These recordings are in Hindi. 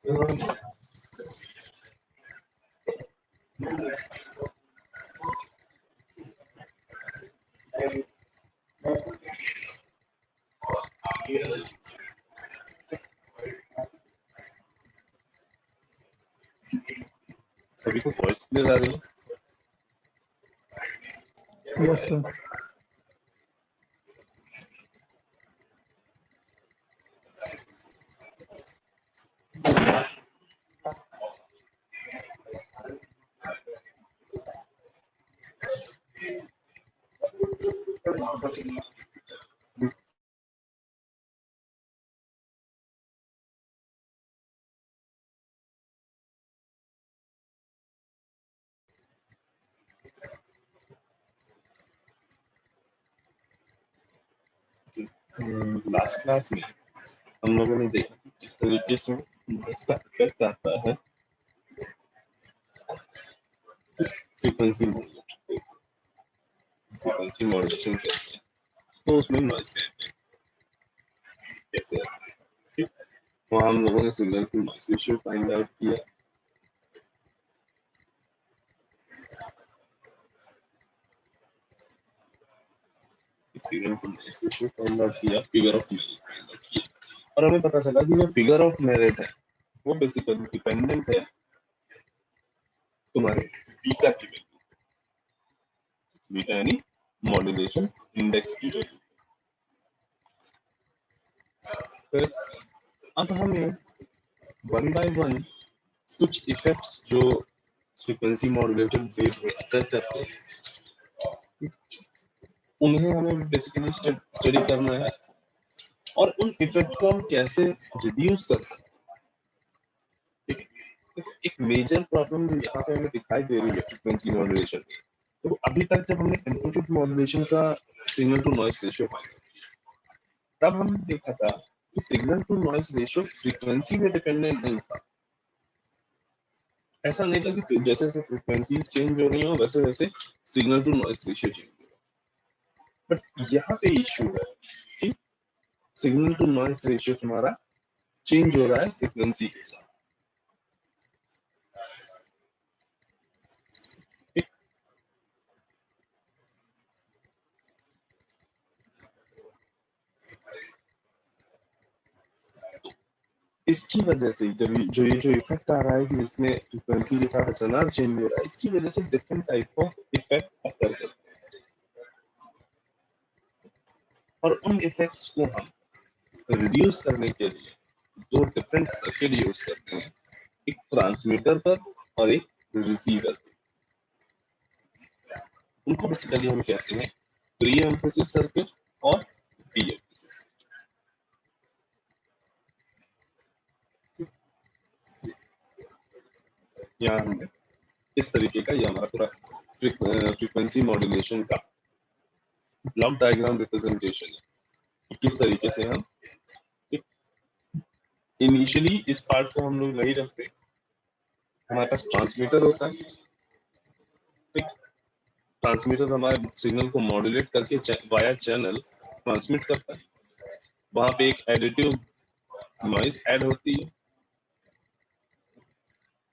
सभी को वॉइस क्लियर आ रही है? Yes sir. लास्ट क्लास में हम लोगों ने देखा कि किस तरीके से इसका इफेक्ट आता है फ्रीक्वेंसी मॉड्यूलेशन कैसे, तो उसमें नॉइस कैसे आता है। ठीक, वहाँ हम लोगों ने सिग्नल की नॉइस रेशियो फाइंड आउट किया। सिग्नल की नॉइस रेशियो फाइंड आउट किया, figure of merit find out किया, और हमें पता चला कि जो फिगर ऑफ मेरिट है वो बेसिकली डिपेंडेंट है तुम्हारे बीटा की वैल्यू, बीटा यानी मॉड्यूलेशन इंडेक्स की वैल्यू। फिर अब हमें वन बाय वन कुछ इफेक्ट्स जो फ्रीक्वेंसी मॉड्यूलेटेड वेव में अकर करते हैं उन्हें हमें बेसिकली स्टडी करना है, और उन इफेक्ट को हम कैसे रिड्यूस कर सकते हैं। एक मेजर प्रॉब्लम यहाँ पे हमें दिखाई दे रही है फ्रीक्वेंसी मॉड्यूलेशन। तो अभी तक जब हमने एम्पलीट्यूड मॉड्यूलेशन का सिग्नल टू नॉइस रेशियो पाया, तब हमने देखा था कि signal to noise ratio frequency पे डिपेंडेंट नहीं था। ऐसा नहीं था कि जैसे जैसे फ्रीक्वेंसीज चेंज हो रही हो वैसे वैसे signal to noise ratio change हो रहा है। बट यहाँ पे इश्यू है कि सिग्नल टू नॉइस रेशियो तुम्हारा चेंज हो रहा है फ्रीक्वेंसी के साथ। इसकी वजह से जब ये जो इफेक्ट आ रहा है कि इसमें फ्रीक्वेंसी के साथ एसएनआर चेंज हो रहा है, इसकी वजह से डिफरेंट टाइप ऑफ इफेक्ट अकर करते हैं, और उन इफेक्ट्स को हम रिड्यूस करने के लिए दो डिफरेंट सर्किट यूज करते हैं, एक ट्रांसमीटर पर और एक रिसीवर पर। उनको बेसिकली हम कहते हैं प्री एम्फेसिस सर्किट और डी एम्फेसिस। यहाँ हमने इस तरीके का ये हमारा पूरा फ्रीक्वेंसी मॉड्यूलेशन का ब्लॉक डायग्राम रिप्रेजेंटेशन है। किस तरीके से हम इनिशियली इस पार्ट को हम लोग नहीं रखते, हमारे पास ट्रांसमीटर होता है। ट्रांसमीटर हमारे सिग्नल को मॉड्यूलेट करके वाया चैनल ट्रांसमिट करता है। वहां पे एक एडिटिव नॉइज ऐड होती है,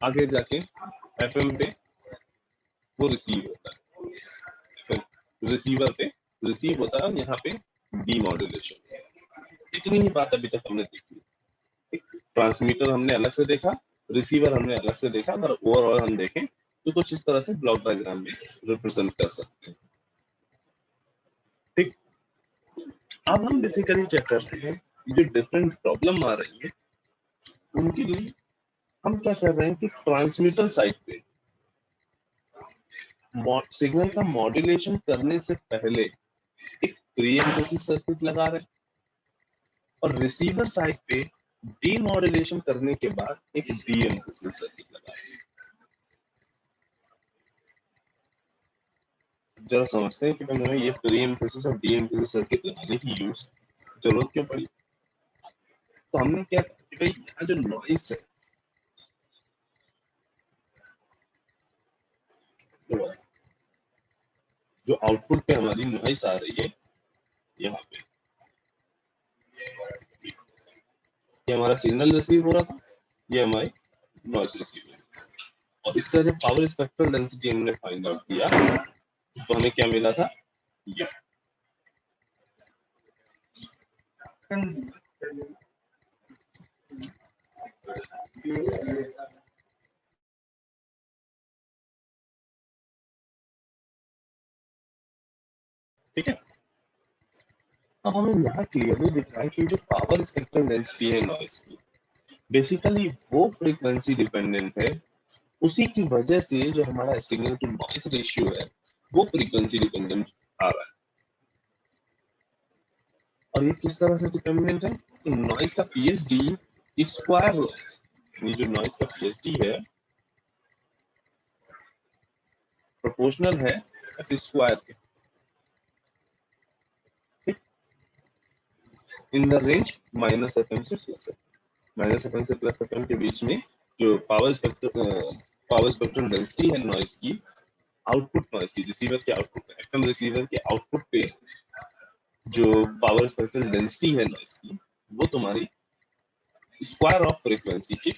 आगे जाके एफएम पे वो रिसीव होता है, फिर रिसीवर पे रिसीव होता है, यहाँ पे डीमॉड्यूलेशन। इतनी ही बात अभी तक हमने देखी। ट्रांसमीटर हमने अलग से देखा, रिसीवर हमने अलग से देखा, और ओवरऑल हम देखें तो कुछ इस तरह से ब्लॉक डायग्राम में रिप्रेजेंट कर सकते हैं। ठीक, अब हम बेसिकली क्या करते हैं, जो डिफरेंट प्रॉब्लम आ रही है उनके लिए हम क्या कर रहे हैं कि ट्रांसमीटर साइड पे सिग्नल का मॉड्यूलेशन करने से पहले एक प्री एम्फेसिस सर्किट लगा रहे हैं, और रिसीवर साइड पे डीमॉड्यूलेशन करने के बाद एक डी एम्फेसिस सर्किट लगा रहे हैं। जरा समझते हैं कि हमें ये प्री एम्फेसिस और डी एम्फेसिस सर्किट लगाने की जरूरत क्यों पड़ी। तो हमने क्या कि भाई यहाँ जो नॉइस है, जो आउटपुट पे हमारी नॉइस आ रही है, यहाँ पे ये हमारा सिग्नल रिसीव हो रहा था, ये हमारी नॉइस रिसीवर। और इसका जब पावर स्पेक्ट्रल डेंसिटी हमने फाइंड आउट किया तो हमें क्या मिला था, ये। ठीक है, अब हमें यहाँ क्लियरली दिख रहा है कि जो पावर स्पेक्ट्रल डेंसिटी है नॉइस की, बेसिकली वो फ्रीक्वेंसी डिपेंडेंट है। उसी की वजह से जो हमारा सिग्नल टू नॉइस रेशियो है वो फ्रीक्वेंसी डिपेंडेंट आ रहा है। और ये किस तरह से डिपेंडेंट है, तो नॉइस का पीएचडी स्क्वायर, ये जो नॉइस का पीएचडी है प्रोपोर्शनल है एफ स्क्वायर के, in the range minus F M से plus F, minus F M से प्लस एफ एम के बीच में जो पावर स्पेक्ट्रल डेंसिटी है नॉइस की, आउटपुट नॉइस की, रिसीवर के आउटपुट एफएम रिसीवर के आउटपुट पे जो पावर स्पेक्ट्रल डेंसिटी है नॉइस की, वो तुम्हारी स्क्वायर ऑफ फ्रीक्वेंसी की।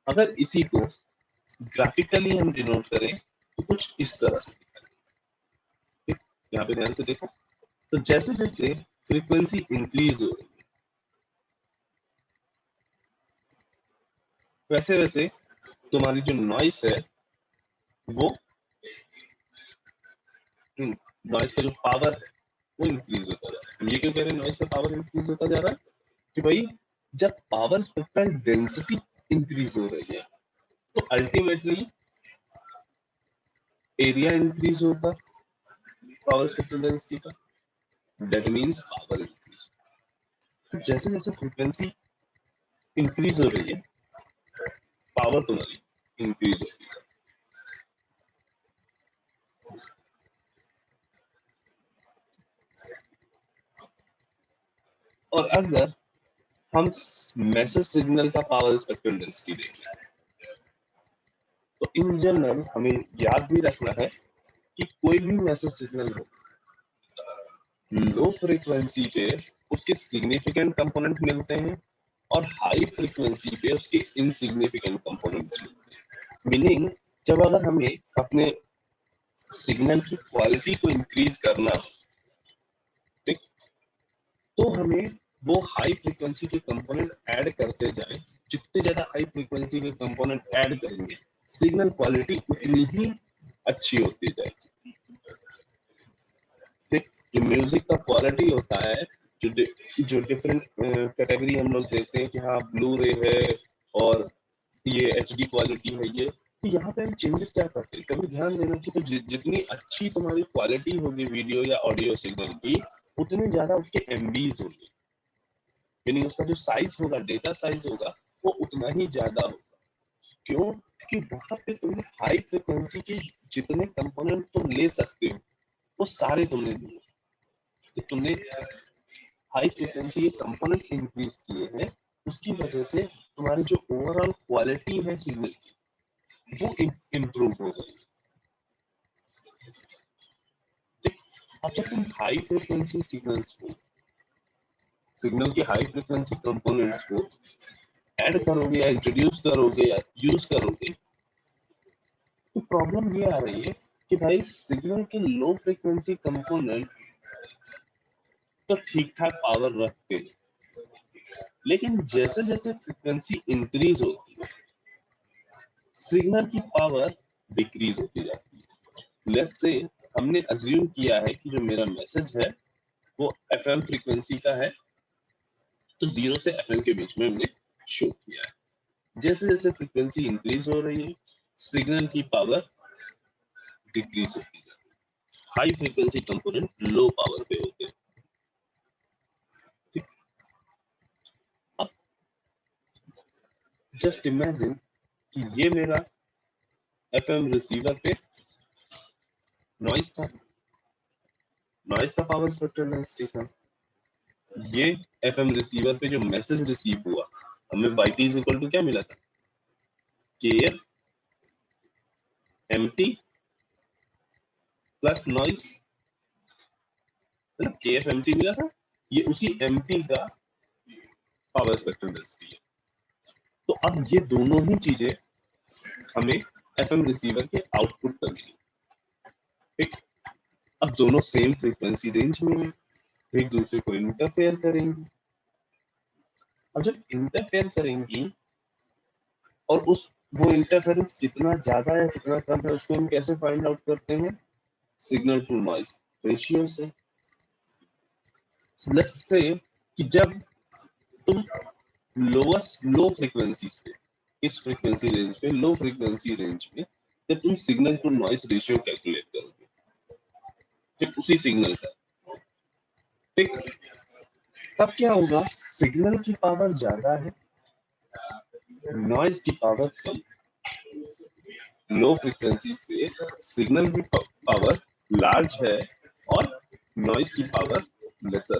अगर इसी को ग्राफिकली हम डिनोट करें तो कुछ इस तरह से, ठीक, यहाँ पे ध्यान से देखो, तो जैसे जैसे फ्रीक्वेंसी इंक्रीज हो रही है वैसे वैसे तुम्हारी जो नॉइस है वो, नॉइस का जो पावर है वो इंक्रीज होता जा रहा है। ये क्यों कह रहे हैं नॉइस का पावर इंक्रीज होता जा रहा है, कि भाई जब पावर स्पेक्ट्रल डेंसिटी इंक्रीज हो रही है तो अल्टीमेटली एरिया इंक्रीज होगा पावर स्पेक्ट्रल डेंसिटी का, दैट मींस पावर इंक्रीज। जैसे जैसे फ्रीक्वेंसी इंक्रीज हो रही है पावर तुम्हारी इंक्रीज हो रही है। और अगर हम मैसेज सिग्नल का पावर स्पेक्ट्रल डेंसिटी देखें तो इन जनरल हमें याद भी रखना है कि कोई भी मैसेज सिग्नल हो, लो फ्रीक्वेंसी पे उसके सिग्निफिकेंट कंपोनेंट मिलते हैं और हाई फ्रीक्वेंसी पे उसके इनसिग्निफिकेंट कंपोनेंट्स मिलते हैं। मीनिंग जब अगर हमें अपने सिग्नल की क्वालिटी को इंक्रीज करना, ठीक, तो हमें वो हाई फ्रीक्वेंसी के कंपोनेंट ऐड करते जाएं। जितने ज्यादा हाई फ्रीक्वेंसी के कंपोनेंट ऐड करेंगे सिग्नल क्वालिटी उतनी ही अच्छी होती जाएगी। जो म्यूजिक का क्वालिटी होता है, जो जो डिफरेंट कैटेगरी हम लोग देखते हैं कि हाँ ब्लू रे है और ये एचडी क्वालिटी है, ये तो यहाँ पे हम चेंजेस क्या करते हैं, कभी ध्यान देना कि तो जितनी अच्छी तुम्हारी क्वालिटी होगी वीडियो या ऑडियो सिग्नल की उतने ज्यादा उसके एमबीज होंगे, यानी उसका जो साइज होगा, डेटा साइज होगा वो उतना ही ज्यादा होगा। क्यों, क्योंकि वहां पे तुमने हाई फ्रिक्वेंसी के जितने कंपोनेंट तुम ले सकते हो वो सारे तुमने लिए, तो तुमने हाई फ्रिक्वेंसी के कंपोनेंट इंक्रीज किए हैं, उसकी वजह से तुम्हारी जो ओवरऑल क्वालिटी है सिग्नल की वो इम्प्रूव हो गई। अब जब तुम हाई फ्रिक्वेंसी सिग्नल्स को, सिग्नल के हाई फ्रिक्वेंसी कंपोनेंट्स को ऐड करोगे या इंट्रोड्यूस करोगे या यूज करोगे तो प्रॉब्लम ये आ रही है कि भाई सिग्नल के लो फ्रिक्वेंसी कंपोनेंट तो ठीक ठाक पावर रखते हैं, लेकिन जैसे जैसे फ्रिक्वेंसी इंक्रीज होती है सिग्नल की पावर डिक्रीज होती जाती है। लेट्स से हमने अज्यूम किया है कि जो मेरा मैसेज है वो एफएम फ्रीक्वेंसी का है, तो 0 से एफएम के बीच में हमने शो किया है। जैसे जैसे फ्रीक्वेंसी इंक्रीज हो रही है सिग्नल की पावर डिक्रीज होती है, high frequency component low power पे होते हैं। अब जस्ट इमेजिन कि ये मेरा एफएम रिसीवर पे नॉइस था, नॉइस का पावर स्पेक्ट्रल डेंसिटी था। ये एफएम रिसीवर पे जो मैसेज रिसीव हुआ हमें yt इज इक्वल टू क्या मिला था, kf mt प्लस नॉइस, है ना, kf mt मिला था, ये उसी mt का पावर स्पेक्ट्रल डेंसिटी है। अब ये दोनों ही चीजें हमें एफएम रिसीवर के आउटपुट करनी है, ठीक। अब दोनों सेम फ्रीक्वेंसी रेंज में हैं, एक दूसरे को इंटरफेयर करेंगी। अब जब इंटरफेयर करेंगी और वो इंटरफेरेंस कितना ज्यादा है कितना कम है उसको हम कैसे फाइंड आउट करते हैं? सिग्नल टू नॉइज रेशियो से। लेट्स से कि जब तुम लो फ्रीक्वेंसीज पे, इस फ्रीक्वेंसी रेंज पे, लो फ्रीक्वेंसी रेंज में जब तुम signal to noise ratio calculate करोगे, ठीक, उसी सिग्नल का, ठीक, तब क्या होगा? सिग्नल की पावर ज्यादा है, नॉइज की पावर कम। लो फ्रीक्वेंसी से सिग्नल की पावर लार्ज है और नॉइज की power lesser.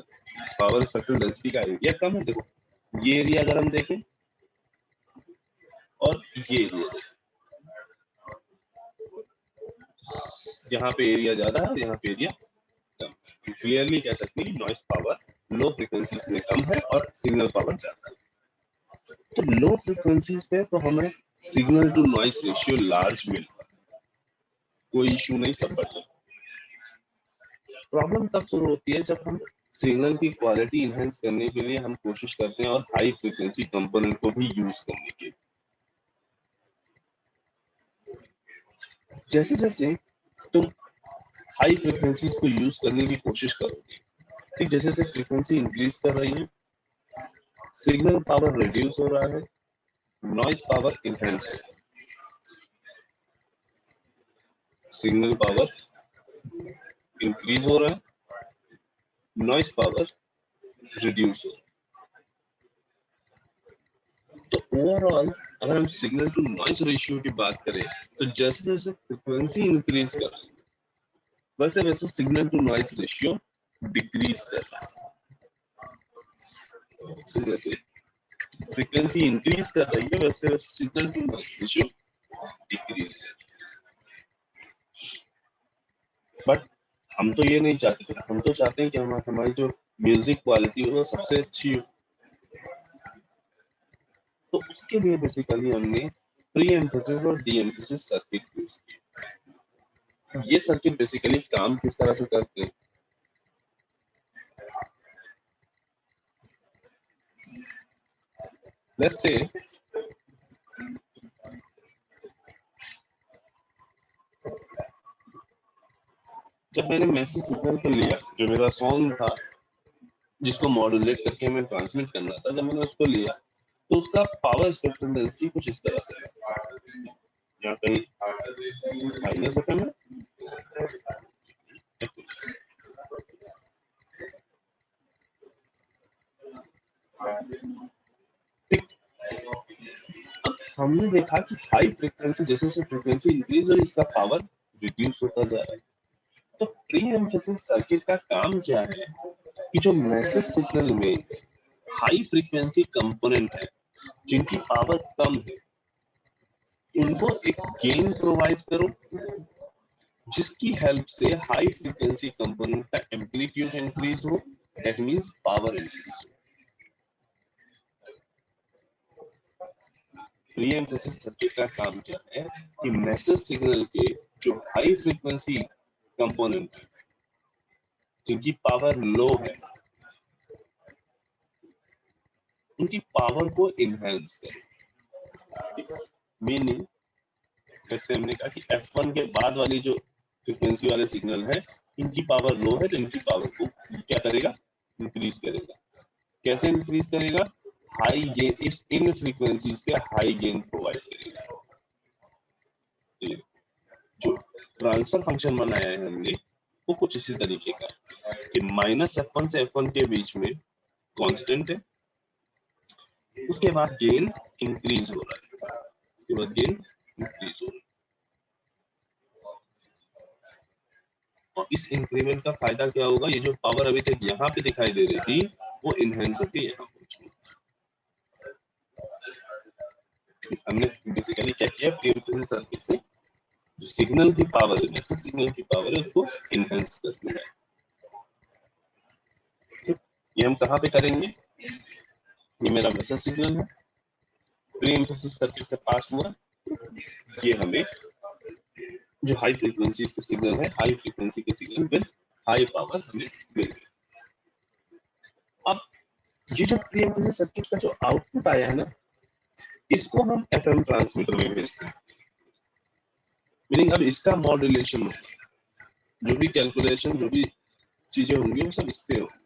Power spectral density का एरिया कम है। देखो ये एरिया अगर हम देखें और ये एरिया देखें, यहाँ पे एरिया ज्यादा है और यहाँ पे एरिया कम। क्लियरली कह सकते हैं कि नॉइज पावर लो फ्रीक्वेंसीज में कम है और सिग्नल पावर ज्यादा है। तो लो फ्रीक्वेंसीज पे तो हमें signal to noise ratio large मिलता है, कोई इश्यू नहीं, सब बढ़िया। प्रॉब्लम तब शुरू होती है जब हम सिग्नल की क्वालिटी इनहेंस करने के लिए हम कोशिश करते हैं और हाई फ्रीक्वेंसी कंपोनेंट को भी यूज करने के। जैसे जैसे तुम हाई फ्रीक्वेंसीज को यूज करने की कोशिश करोगे, ठीक, जैसे जैसे फ्रीक्वेंसी इंक्रीज कर रही है, सिग्नल पावर रिड्यूस हो रहा है, नॉइज पावर इनहेंस हो रहा है। सिग्नल पावर इंक्रीज हो रहा है, नॉइज पावर रिड्यूस हो रहा है। तो ओवरऑल अगर हम सिग्नल टू नॉइज रेशियो की बात करें तो जैसे जैसे फ्रीक्वेंसी इंक्रीज कर रही है वैसे वैसे signal to noise ratio decrease कर रहा है। जैसे फ्रीक्वेंसी इंक्रीज कर रही है वैसे वैसे signal to noise ratio decrease कर रही है। बट हम तो ये नहीं चाहते, हम तो चाहते हैं कि हमारी जो म्यूजिक क्वालिटी हो वो सबसे अच्छी हो। तो उसके लिए बेसिकली हमने प्री एम्फेसिस और डी एम्फेसिस सर्किट यूज किया। ये सर्किट बेसिकली काम किस तरह से करते हैं? लेट्स से जब मैंने मैसेज सिग्नल को लिया, जो मेरा सॉन्ग था जिसको मॉड्यूलेट करके मैं ट्रांसमिट करना था, जब मैंने उसको लिया तो उसका पावर स्पेक्ट्रम डेंसिटी कुछ इस तरह से है। यहाँ कहीं माइनस एफएम है, ठीक। अब हमने देखा कि हाई फ्रीक्वेंसी जैसे जैसे फ्रीक्वेंसी इंक्रीज हो रही इसका पावर रिड्यूस होता जा रहा है। तो प्री एम्फेसिस सर्किट का काम क्या है कि जो मैसेज सिग्नल में हाई फ्रीक्वेंसी कंपोनेंट है जिनकी पावर कम है उनको एक गेन प्रोवाइड करो जिसकी हेल्प से हाई फ्रीक्वेंसी कंपोनेंट का एम्पलीट्यूड इंक्रीज हो, दैट मींस पावर इंक्रीज हो। प्री एम्फेसिस सर्किट का काम क्या है कि मैसेज सिग्नल के जो हाई फ्रीक्वेंसी कंपोनेंट है जिनकी पावर लो है उनकी पावर को इनहेंस करे। मीनिंग जैसे हमने कहा कि F1 के बाद वाली जो फ्रीक्वेंसी वाले सिग्नल है इनकी पावर लो है तो इनकी पावर को क्या करेगा? इंक्रीज करेगा। कैसे इंक्रीज करेगा? हाई गेन, इस इन फ्रीक्वेंसीज पे हाई गेन प्रोवाइड करेगा। जो ट्रांसफर फंक्शन बनाया है हमने वो कुछ इसी तरीके का कि -F1 से F1 के बीच में कांस्टेंट है, उसके बाद गेन इंक्रीज हो रहा है, उसके बाद गेन इंक्रीज हो रहा है। और इस इंक्रीमेंट का फायदा क्या होगा? ये जो पावर अभी तक यहाँ पे दिखाई दे रही थी वो इनहेंस होकर यहाँ पहुंची। हमने बेसिकली क्या किया, प्री एम्फेसिस सर्किट से जो सिग्नल की पावर है, मैसेज सिग्नल की पावर है उसको इनहेंस करना है। ये हम कहाँ पे करेंगे? ये मेरा मैसेज सिग्नल है, प्री एम्फेसिस सर्किट से पास हुआ, ये हमें जो हाई फ्रीक्वेंसी के सिग्नल है, हाई फ्रीक्वेंसी के सिग्नल विद हाई पावर हमें मिल गया। अब ये जो प्री एम्फेसिस सर्किट का जो आउटपुट आया है ना, इसको हम एफएम ट्रांसमीटर में भेजते हैं। मीनिंग अब इसका मॉड्यूलेशन होगा, जो भी कैलकुलेशन, जो भी चीजें होंगी वो सब इस पे होगी।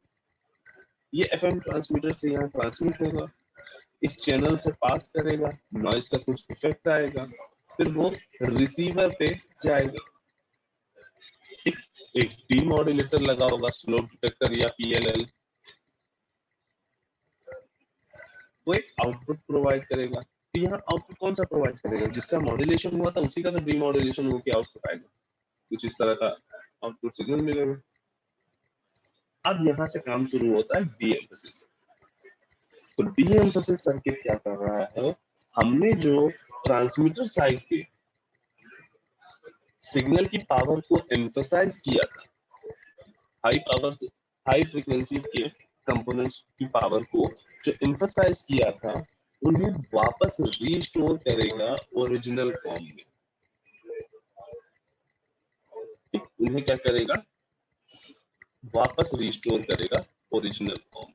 ये एफएम ट्रांसमीटर से यहाँ ट्रांसमिट होगा, इस चैनल से पास करेगा, नॉइज का कुछ इफेक्ट आएगा, फिर वो रिसीवर पे जाएगा। एक डीमॉड्यूलेटर लगा होगा, स्लोप डिटेक्टर या पीएलएल, वो एक आउटपुट प्रोवाइड करेगा। तो यहाँ आउटपुट कौन सा प्रोवाइड करेगा? जिसका मॉड्यूलेशन हुआ था उसी का तो डीमॉड्यूलेशन होकर आउटपुट आएगा, कुछ इस तरह का आउटपुट सिग्नल मिलेगा। अब यहाँ से काम शुरू होता है डीएम्फेसिस। तो डीएम्फेसिस सर्किट क्या कर रहा है, हमने जो ट्रांसमीटर साइड पे सिग्नल की पावर को एम्फसाइज किया था, हाई पावर, हाई फ्रीक्वेंसी के कंपोनेंट्स की पावर को जो एम्फसाइज किया था, उन्हें वापस रीस्टोर करेगा ओरिजिनल फॉर्म में। उन्हें क्या करेगा? वापस रीस्टोर करेगा ओरिजिनल फॉर्म में।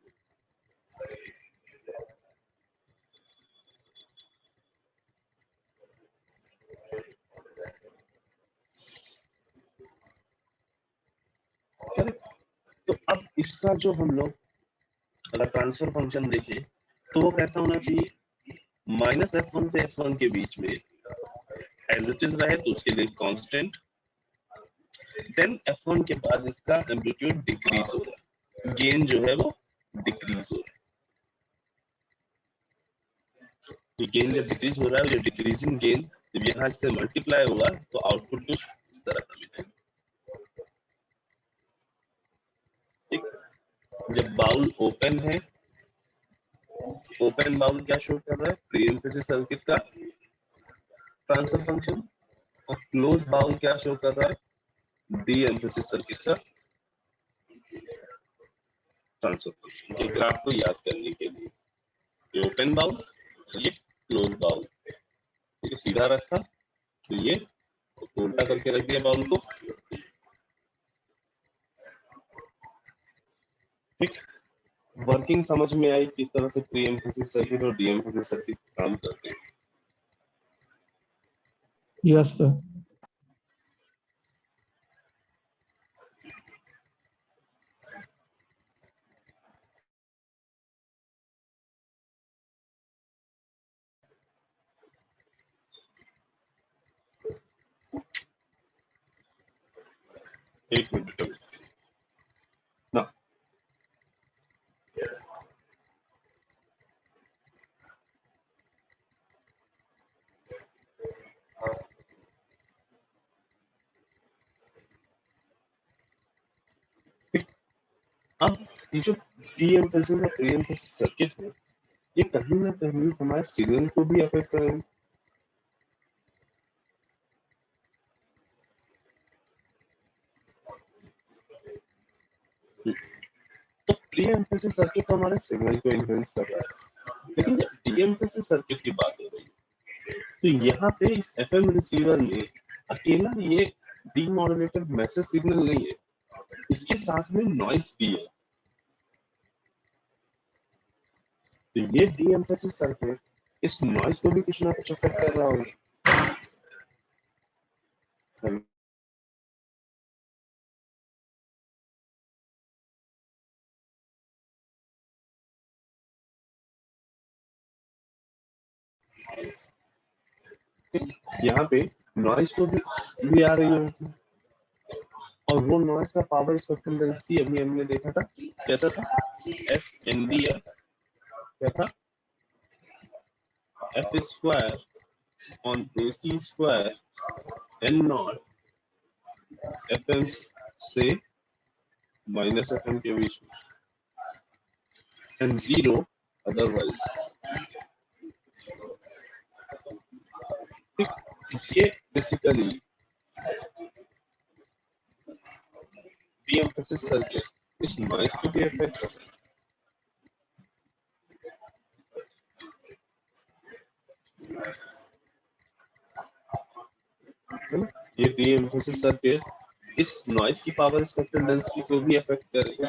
तो अब इसका जो हम लोग अगर ट्रांसफर फंक्शन देखें तो वो कैसा होना चाहिए? -f1 से f1 के बीच में एज इट इज रहे तो उसके लिए कांस्टेंट, देन f1 के बाद इसका एम्पलीट्यूड डिक्रीज हो रहा है, गेन जो है वो डिक्रीज हो रहा है। तो गेन जब डिक्रीज हो रहा है, ये डिक्रीजिंग गेन जब यहाँ से मल्टीप्लाई होगा तो आउटपुट कुछ इस तरह का मिलेगा। ठीक, जब बाउल ओपन है, ओपन बाउल क्या शो कर रहा है? प्री एम्फेसिस सर्किट का ट्रांसफर फंक्शन। और क्लोज बाउल क्या शो कर रहा है? डी एम्फेसिस सर्किट का ट्रांसफर फंक्शन। के ग्राफ को याद करने के लिए ये ओपन बाउल, ये क्लोज बाउल, ये सीधा रखा तो ये उल्टा करके रख दिया बाउल को। ठीक, वर्किंग समझ में आई किस तरह से प्री एम्फेसिस सर्किट और डी एम्फेसिस सर्किट काम करते हैं? Yes sir. एक मिनट ना, अब ये जो डी एम्फेसिस और प्री एम्फेसिस सर्किट है, ये कहीं ना कहीं हमारे सिग्नल को भी अफेक्ट करेंगे। तो प्री एम्फेसिस सर्किट तो हमारे सिग्नल को इन्फ्लुएंस कर रहा है, लेकिन जब डी एम्फेसिस सर्किट की बात हो रही है तो यहाँ पे इस एफएम रिसीवर में अकेला ये डीमॉड्यूलेटेड मैसेज सिग्नल नहीं है, इसके साथ में नॉइस भी है। तो ये डी एम्फेसिस सर्किट इस नॉइस को भी कुछ ना कुछ अफेक्ट कर रहा होगा। यहाँ पे नॉइस को भी आ रही है, और वो नॉइस का पावर स्पेक्ट्रम डेंसिटी अभी हमने देखा था कैसा था? एस एन डी एफ क्या था? F square on A C square N not F M से माइनस एफ एम के बीच में, एंड जीरो अदरवाइज। ये बेसिकली डी एम्फेसिस सर्किट इस नॉइस को भी अफेक्ट करता है। है ना? ये डी एम्फेसिस सर्किट इस नॉइस की पावर स्पेक्ट्रल डेंसिटी को भी अफेक्ट करेगा।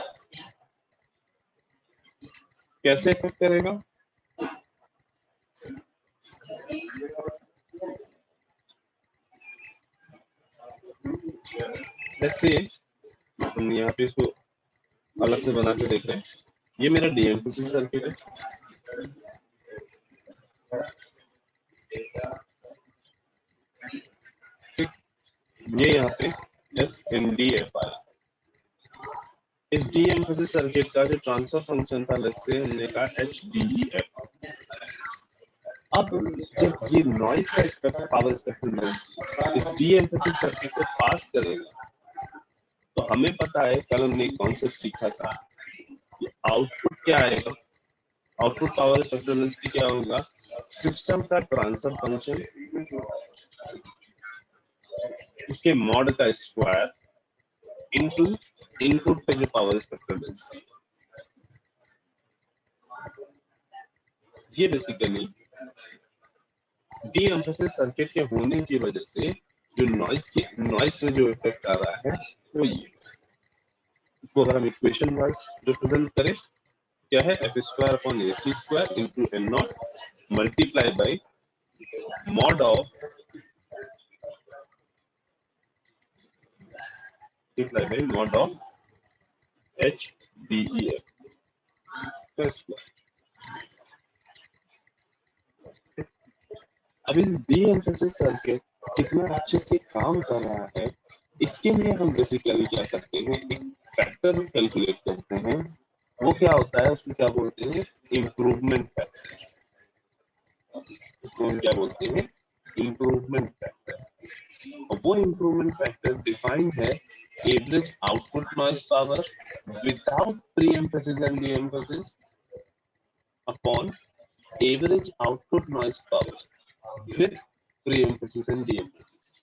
कैसे अफेक्ट करेगा? जैसे हम यहाँ पे इसको अलग से बना के देख रहे हैं, ये मेरा डी एम्फेसिस सर्किट है, ठीक, ये यहाँ पे S N D F I. इस डी एम्फेसिस सर्किट का जो ट्रांसफर फंक्शन था, लेट्स से हमने कहा एच डी ई एफ। अब जब ये नॉइस का स्पेक्ट्रम, पावर स्पेक्ट्रम इस डी एम्फेसिस सर्किट को पास करेगा, तो हमें पता है, कल हमने एक कॉन्सेप्ट सीखा था कि आउटपुट क्या आएगा। आउटपुट पावर स्पेक्ट्रल डेंसिटी क्या होगा? सिस्टम का ट्रांसफर फंक्शन उसके मॉड का स्क्वायर इनटू इनपुट पे जो पावर स्पेक्ट्रल डेंसिटी। ये बेसिकली डी एम्फेसिस सर्किट के होने की वजह से जो नॉइस में जो इफेक्ट आ रहा है वो ये। इसको अगर हम इक्वेशन वाइज रिप्रेजेंट करें, क्या है? F square upon A C square into N not multiply by mod of H D E F. अब इस डी एम्फेसिस सर्किट कितना अच्छे से काम कर रहा है, इसके लिए हम बेसिकली क्या करते हैं, एक फैक्टर कैलकुलेट करते हैं। वो क्या होता है, उसको क्या बोलते हैं? Improvement factor. उसको हम क्या बोलते हैं? Improvement factor. और वो इम्प्रूवमेंट फैक्टर डिफाइंड है average output noise power without pre emphasis and D emphasis upon average output noise power with pre emphasis and D emphasis.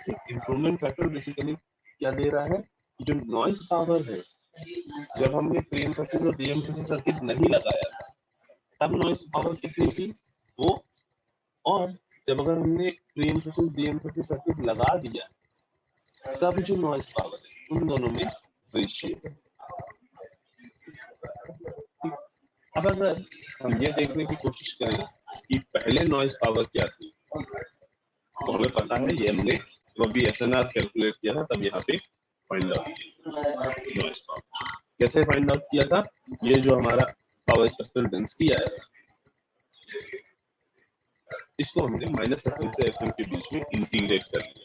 Improvement factor basically क्या दे रहा है? जो नॉइस पावर है, जब हमने प्री एम्फेसिस और डी एम्फेसिस सर्किट नहीं लगाया था, तब नॉइस पावर कितनी थी वो, और जब अगर हमने pre emphasis D emphasis circuit लगा दिया, तब जो नॉइस पावर है, उन दोनों में रेशियो। अब अगर हम ये देखने की कोशिश करें कि पहले नॉइस पावर क्या थी, तो हमें पता है, ये हमने वो भी एसएनआर कैलकुलेट किया था, तब यहाँ पे फाइंड आउट किया नॉइस पावर। कैसे फाइंड आउट किया था? ये जो हमारा पावर स्पेक्ट्रल डेंसिटी आया था, इसको हमने माइनस एफएम से एफएम के बीच में इंटीग्रेट कर लिया।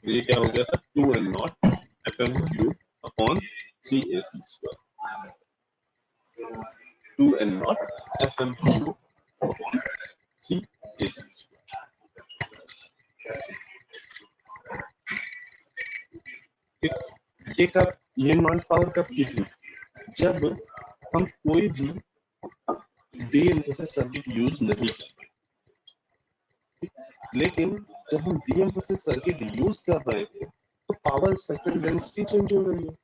ये क्या हो गया था? 2n not FM cube upon 3ac square. 2n not FM cube upon 3ac square. ये कब, ये नॉइस पावर कब की थी? जब हम कोई भी डी एम्फेसिस सर्किट यूज नहीं करते। लेकिन जब हम डी एम्फेसिस सर्किट यूज कर रहे थे, तो पावर स्पेक्ट्रल डेंसिटी चेंज हो रही है।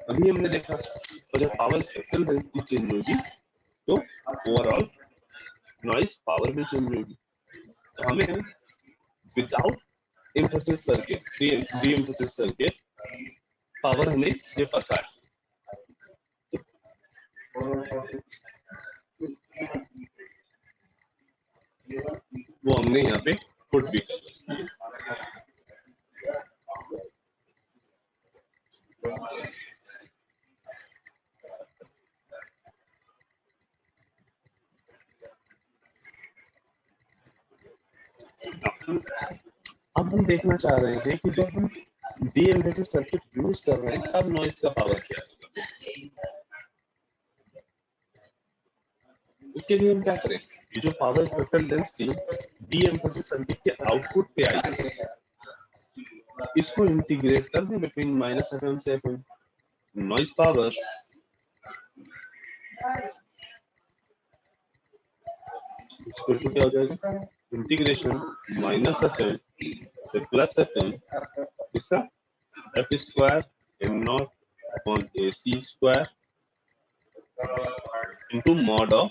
अभी हमने देखा, और जब पावर स्पेक्ट्रल डेंसिटी चेंज होगी, तो ओवरऑल नॉइस पावर भी चेंज होगी। तो हमें without emphasis circuit, D emphasis circuit power हमें ये पता है। वो हमने यहाँ पे पुट भी कर दिया। अब हम देखना चाह रहे थे कि जब हम डी एम्फेसिस सर्किट यूज कर रहे हैं, तब नॉइस का पावर क्या है। उसके लिए हम क्या करें? ये जो power spectral density de emphasis circuit के आउटपुट पे आई है, इसको इंटीग्रेट कर दें बिटवीन माइनस एफएम से एफएम। नॉइस पावर इसको तो क्या हो जाएगा? इंटीग्रेशन माइनस एफएम से प्लस एफएम, इसका F square M not upon A C square into mod of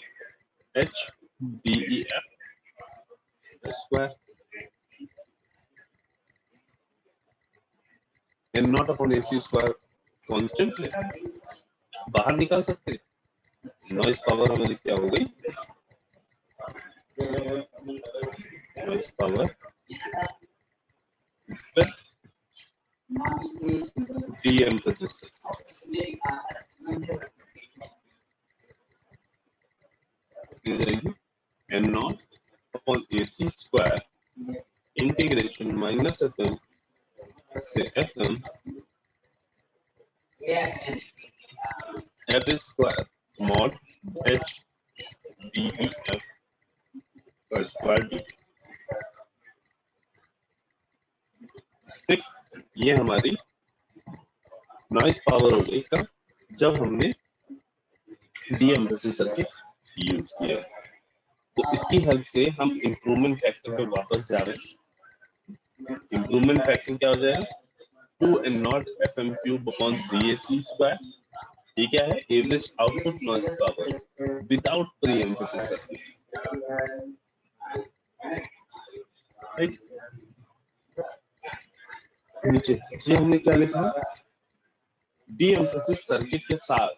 H D E F square N not upon AC square constant है, बाहर निकाल सकते हैं। नॉइस पावर हमारी क्या हो गई, noise power with de-emphasis N not upon AC square integration minus FM से FM F square mod H DEF का स्क्वायर डी। ठीक, ये हमारी नॉइस पावर हो गई का जब हमने de-emphasis सर्किट यूज किया। तो इसकी हेल्प से हम इंप्रूवमेंट फैक्टर पे वापस जा रहे हैं। इंप्रूवमेंट फैक्टर क्या हो जाएगा, 2n0 FM cube upon 3AC square. ये क्या है, average output noise power without pre emphasis circuit. Right, नीचे ये हमने क्या लिखा, डी एम्फेसिस सर्किट के साथ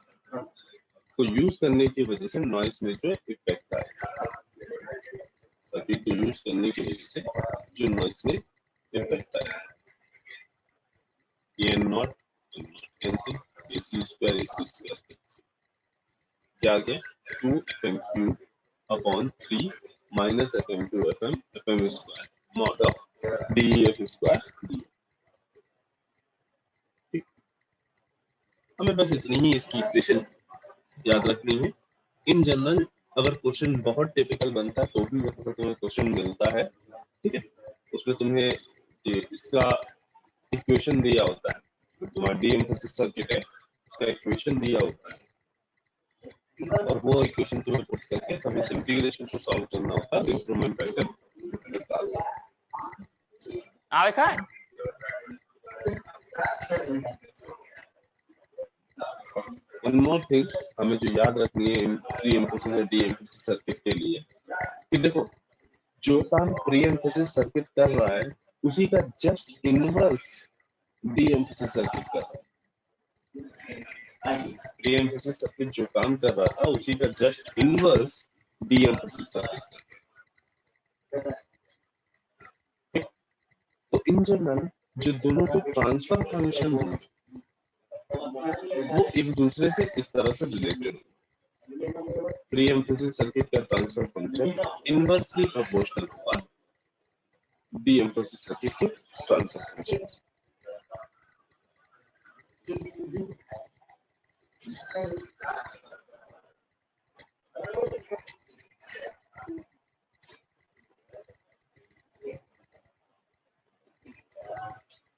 को यूज करने की वजह से नॉइस में जो इफेक्ट आया, सर्किट को यूज करने की वजह से जो नॉइस में इफेक्ट आया, ये नॉट कैंसिल, AC स्क्वायर क्या आ गया, 2FM cube upon 3 minus FM two FM square mod of DEF square. ठीक, हमें बस इतनी ही इसकी इक्वेशन याद रखनी है। इन जनरल अगर क्वेश्चन बहुत टिपिकल बनता है तो भी वहां पर तुम्हें क्वेश्चन मिलता है, ठीक है, उसमें तुम्हें इसका इक्वेशन दिया होता है, तुम्हारा de-emphasis सर्किट है उसका इक्वेशन दिया होता है, और वो इक्वेशन तुम्हें पुट करके हमें इंटीग्रेशन को सॉल्व करना होता है, इंप्रूवमेंट फैक्टर निकालना। लिखा है वन मोर थिंग हमें जो याद रखनी है प्री एम्फेसिस और डी एम्फेसिस सर्किट के लिए, कि देखो जो काम प्री एम्फेसिस सर्किट कर रहा है उसी का just inverse D emphasis circuit कर रहा है। प्री एम्फेसिस सर्किट जो काम कर रहा था उसी का just inverse D emphasis circuit. तो इन जनरल जो दोनों के ट्रांसफर फंक्शन है वो एक दूसरे से इस तरह से रिलेटेड है। प्री एम्फेसिस सर्किट का ट्रांसफर फंक्शन इनवर्सली प्रोपोर्शनल होगा डी एम्फेसिस सर्किट के ट्रांसफर फंक्शन।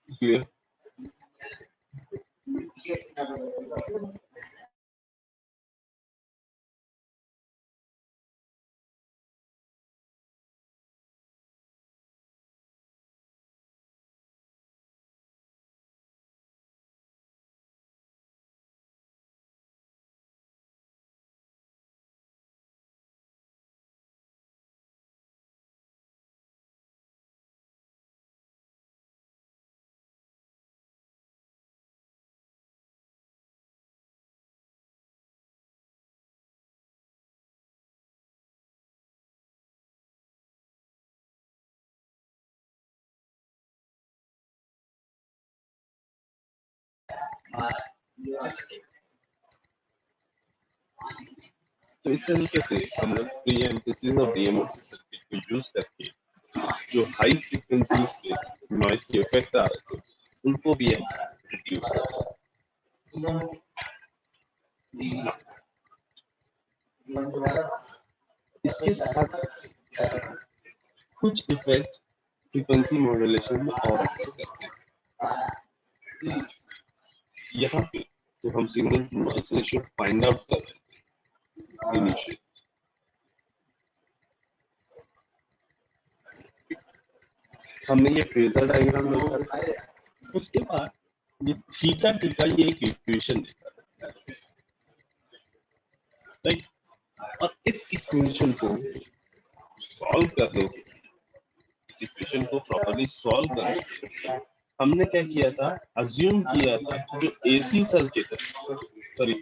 क्लियर? तो इस तरीके से हम लोग प्री एम्फेसिस और डी एम्फेसिस सर्किट को यूज करके जो हाई फ्रीक्वेंसीज पे नॉइस के इफेक्ट आ रहे थे उनको भी हम रिड्यूस कर सकते हैं। इसके साथ कुछ इफेक्ट फ्रीक्वेंसी मॉड्यूलेशन में और करते हैं। यहाँ पे तो हम signal to noise ratio find out कर रहे थे इनिशियल, हमने ये फेजर डायग्राम देखा, उसके बाद ये थीटा टीका ये एक इक्वेशन देखा, राइट, और इस इक्वेशन को सॉल्व करने के इस इक्वेशन को प्रॉपर्ली सॉल्व करने के लिए हमने क्या किया था, अज्यूम किया था जो एसी सर्किट है, सॉरी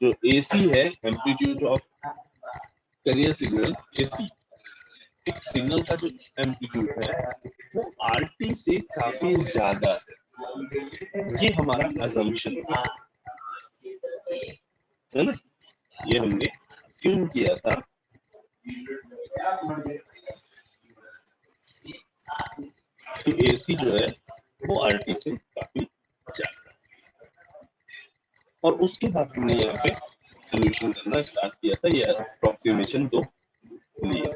जो एसी है, amplitude of carrier signal AC, एक सिग्नल का जो एम्पलीट्यूड है वो आरटी से काफी ज्यादा है। ये हमारा अजम्पशन है ना, ये हमने अज्यूम किया था कि एसी जो है वो आरटी से काफी ज्यादा है, और उसके बाद हमने यहाँ पे सोल्यूशन करना स्टार्ट किया था, ये अप्रोक्सीमेशन 2 लिया।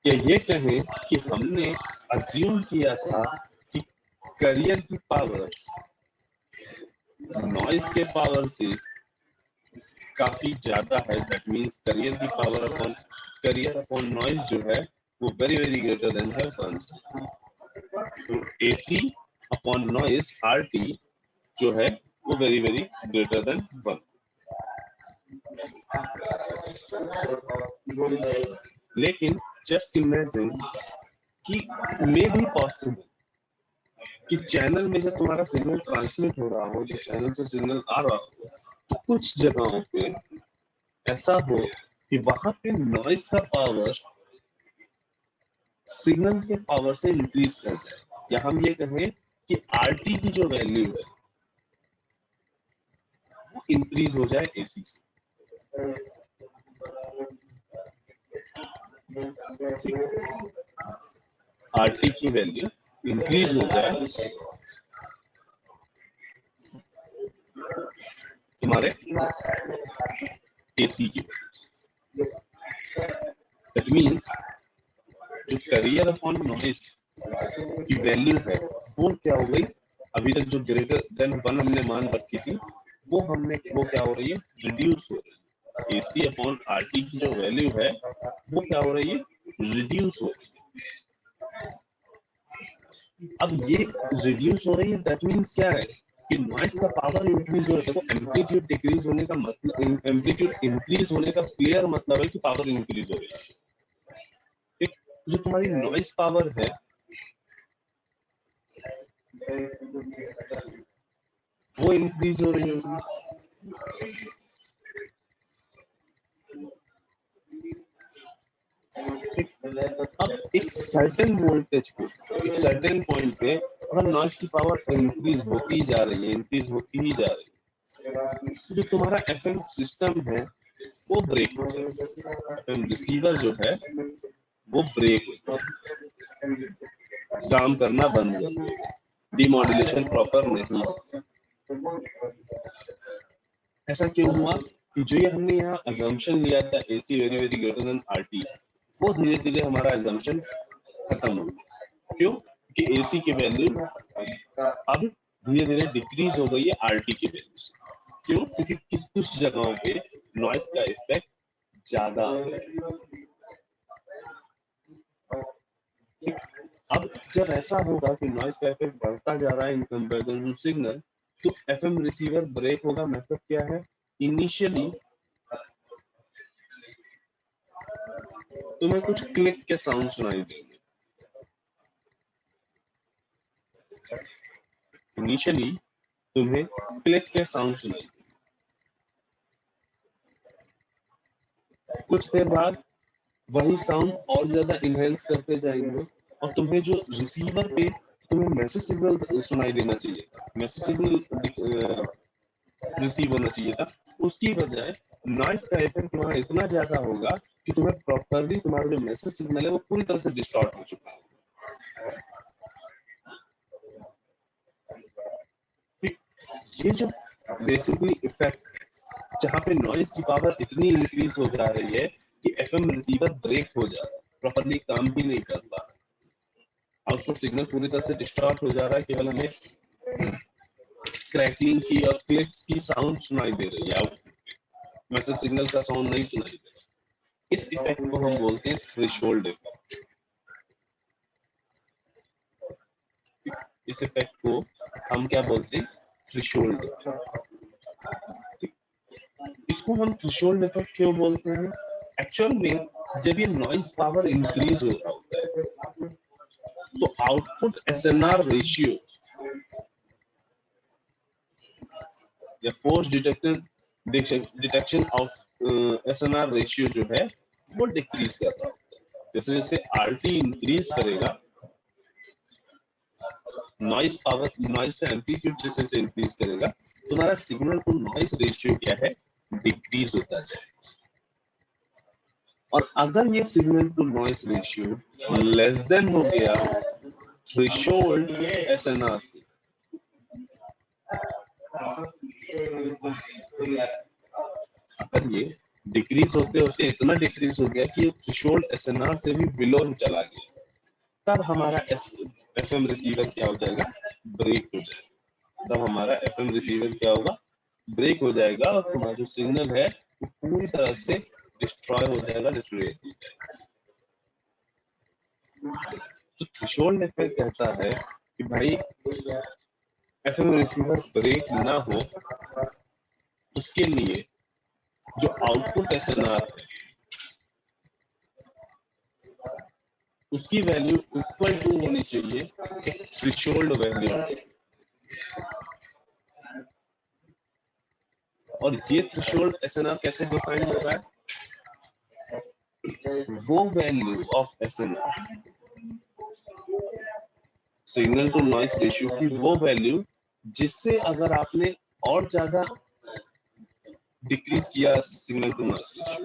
या ये कहें कि हमने अज्यूम किया था कि कैरियर की पावर नॉइज के पावर से काफी ज्यादा है, that means carrier upon noise जो है वो वेरी वेरी ग्रेटर देन है 1। तो एसी अपॉन नॉइज आरटी जो है वो वेरी वेरी ग्रेटर देन 1। लेकिन जस्ट इमेजिन कि मे बी पॉसिबल कि चैनल में जब तुम्हारा सिग्नल ट्रांसमिट हो रहा हो, जो चैनल से सिग्नल आ रहा हो, तो कुछ जगहों पे ऐसा हो कि वहां पे नॉइस का पावर सिग्नल के पावर से इंक्रीज कर जाए, या हम ये कहें कि आरटी की जो वैल्यू है वो इंक्रीज हो जाए एसी से। आरटी की वैल्यू इंक्रीज हो जाए तुम्हारे एसी की वैल्यू। दैट मींस जो कैरियर अपॉन नॉइस की वैल्यू है वो क्या हो गई, अभी तक जो ग्रेटर देन 1 हमने मान रखी थी वो क्या हो रही है, रिड्यूस हो रही है। एसी अपॉन आरटी की जो वैल्यू है वो क्या हो रही है, रिड्यूस हो रही है। अब ये रिड्यूस हो रही है, दैट मींस क्या है कि नॉइस का पावर इंक्रीज हो रहा है। देखो एम्पलीट्यूड डिक्रीज होने का मतलब, एम्पलीट्यूड इंक्रीज होने का क्लियर मतलब है कि पावर इंक्रीज हो रही है। ठीक, जो तुम्हारी नॉइस पावर है वो इंक्रीज हो रही होगी। अब एक सर्टेन वोल्टेज पे, एक सर्टेन पॉइंट पे अगर नॉइस की पावर इंक्रीज होती जा रही है, इंक्रीज होती ही जा रही है, जो तुम्हारा एफएम सिस्टम है वो ब्रेक हो जाएगा। एफएम रिसीवर जो है वो ब्रेक हो जाएगा, काम करना बंद कर देगा, डिमॉड्यूलेशन प्रॉपर नहीं। ऐसा क्यों हुआ कि जो ये हमने यहाँ अजम्पशन लिया था AC very very greater than RT, वो धीरे धीरे हमारा अजम्पशन खत्म हो गया। क्यों? कि एसी की वैल्यू अब धीरे धीरे डिक्रीज हो गई है आरटी की वैल्यू से। क्यों? क्योंकि कुछ जगहों पे नॉइस का इफेक्ट ज्यादा है। अब जब ऐसा होगा कि नॉइस का इफेक्ट बढ़ता जा रहा है इन कंपैरिजन टू सिग्नल, तो एफएम रिसीवर ब्रेक होगा। मतलब क्या है, इनिशियली तुम्हें कुछ क्लिक के साउंड सुनाई देंगे। इनिशियली तुम्हें क्लिक के साउंड सुनाई देंगे, कुछ देर बाद वही साउंड और ज्यादा इनहेंस करते जाएंगे, और तुम्हें जो रिसीवर पे तुम्हें मैसेज सिग्नल सुनाई देना चाहिए था, मैसेज सिग्नल रिसीव होना चाहिए था, उसकी बजाय नॉइस का इफेक्ट वहां इतना ज्यादा होगा कि तुम्हें प्रॉपरली तुम्हारा जो मैसेज सिग्नल है वो पूरी तरह से डिस्टॉर्ट हो चुका है। ये जो बेसिकली इफेक्ट जहाँ पे नॉइस की पावर इतनी इंक्रीज हो जा रही है कि एफएम रिसीवर ब्रेक हो जा रहा है, प्रॉपरली काम भी नहीं कर पा रहा, आउटपुट सिग्नल पूरी तरह से डिस्टॉर्ट हो जा रहा है, केवल हमें क्रैकलिंग की और क्लिक्स की साउंड सुनाई दे रही है, मैसेज सिग्नल का साउंड नहीं सुनाई दे रहा। इस इफेक्ट को हम बोलते हैं थ्रेशोल्ड इफेक्ट। इस इफेक्ट को हम क्या बोलते हैं, थ्रेशोल्ड इफेक्ट। इसको हम थ्रेशोल्ड इफेक्ट क्यों बोलते हैं? एक्चुअल में जब ये नॉइज पावर इंक्रीज हो रहा होता है तो आउटपुट एसएनआर रेशियो या force detection of SNR ratio जो है वो डिक्रीज कर रहा होता है। जैसे जैसे आरटी इंक्रीज करेगा, नॉइज पावर, नॉइज का एम्पलीट्यूड जैसे जैसे इंक्रीज करेगा, तुम्हारा सिग्नल टू नॉइज रेशियो क्या है, डिक्रीज होता जाएगा। और अगर ये signal to noise ratio less than हो गया थ्रेशोल्ड एसएनआर से, अगर ये डिक्रीज होते होते इतना डिक्रीज हो गया कि थ्रेशोल्ड एसएनआर से भी बिलो चला गया, तब हमारा एफएम रिसीवर क्या हो जाएगा, ब्रेक हो जाएगा। तब हमारा एफएम रिसीवर क्या होगा, ब्रेक हो जाएगा और तुम्हारा जो सिग्नल है वो पूरी तरह से डिस्ट्रॉय हो जाएगा, डिस्ट्रॉय हो जाएगा। तो थ्रेशोल्ड इफेक्ट कहता है कि भाई एफएम रिसीवर ब्रेक ना हो, उसके लिए जो आउटपुट एसएनआर है उसकी वैल्यू इक्वल टू होनी चाहिए एक थ्रेशोल्ड वैल्यू। और ये थ्रेशोल्ड एसएनआर कैसे डिफाइन हो रहा है, वो value of SNR, signal to noise ratio की वो वैल्यू जिससे अगर आपने और ज्यादा डिक्रीज किया सिग्नल टू नॉइज रेशियो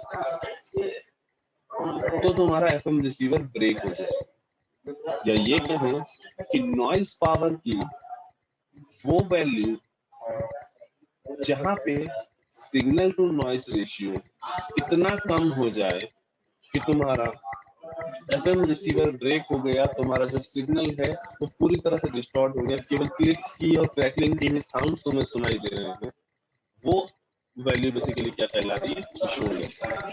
तो तुम्हारा एफएम रिसीवर ब्रेक हो जाएगा। या ये कहें कि नॉइज पावर की वो वैल्यू जहां पे सिग्नल टू नॉइज रेशियो इतना कम हो जाए कि तुम्हारा एफएम रिसीवर ब्रेक हो गया, तुम्हारा जो सिग्नल है वो पूरी तरह से डिस्टॉर्ट हो गया, केवल क्लिक्स की और क्रैकलिंग की ही साउंड्स तुम्हें सुनाई दे रहे हैं, वो वैल्यू बेसिकली क्या कहला रही है, थ्रेशोल्ड एसएनआर।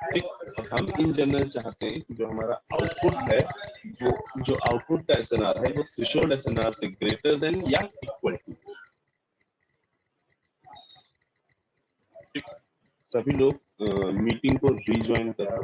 ठीक, हम इन जनरल चाहते हैं कि जो हमारा आउटपुट है, वो जो आउटपुट का एसएनआर है वो थ्रेशोल्ड एसएनआर से ग्रेटर देन या इक्वल टू। सभी लोग मीटिंग को रीज्वाइन करें।